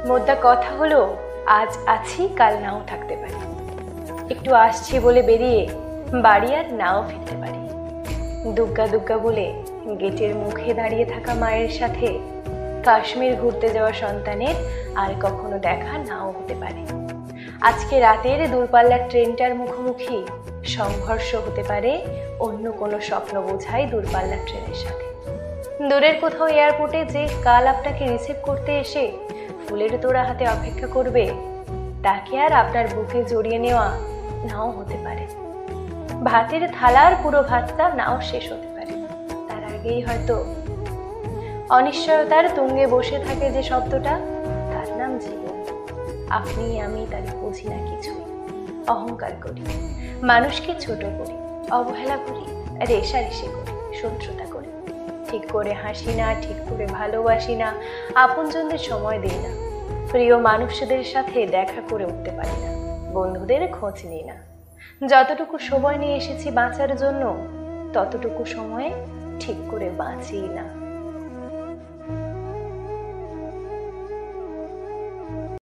মোদ্দা কথা হলো, আজ আছি কাল নাও থাকতে পারি। একটু আসছি বলে বেরিয়ে বাড়ি আর নাও ফিরতে পারি। দুগ্গা দুগ্গা বলে গেটের মুখে দাঁড়িয়ে থাকা মায়ের সাথে কাশ্মীর ঘুরতে যাওয়া সন্তানের আর কখনো দেখা নাও হতে পারে। আজকে রাতের দূরপাল্লার ট্রেনটার মুখোমুখি সংঘর্ষ হতে পারে অন্য কোনো স্বপ্ন বোঝাই দূরপাল্লার ট্রেনের সাথে। দূরের কোথাও এয়ারপোর্টে যে কাল আপনাকে রিসিভ করতে এসে ফুলের তোড়া হাতে অপেক্ষা করবে, তাকে আর আপনার বুকে জড়িয়ে নেওয়া নাও হতে পারে। ভাতের থালার পুরো ভাতটা নাও শেষ হতে পারে, তার আগেই হয়তো অনিশ্চয়তার তুঙ্গে বসে থাকে যে শব্দটা, তার নাম জীবন। আপনি আমি তার বুঝি না কিছুই। অহংকার করি, মানুষকে ছোট করি, অবহেলা করি, রেষারেষি করি, শত্রুতা করি। ঠিক করে হাসি না, ঠিক করে ভালোবাসি না, আপনজনদের সময় দিই না, প্রিয় মানুষদের সাথে দেখা করে উঠতে পারি না, বন্ধুদের খোঁজ নিই না। যতটুকু সময় নিয়ে এসেছি বাঁচার জন্য, ততটুকু সময়ে ঠিক করে বাঁচি না।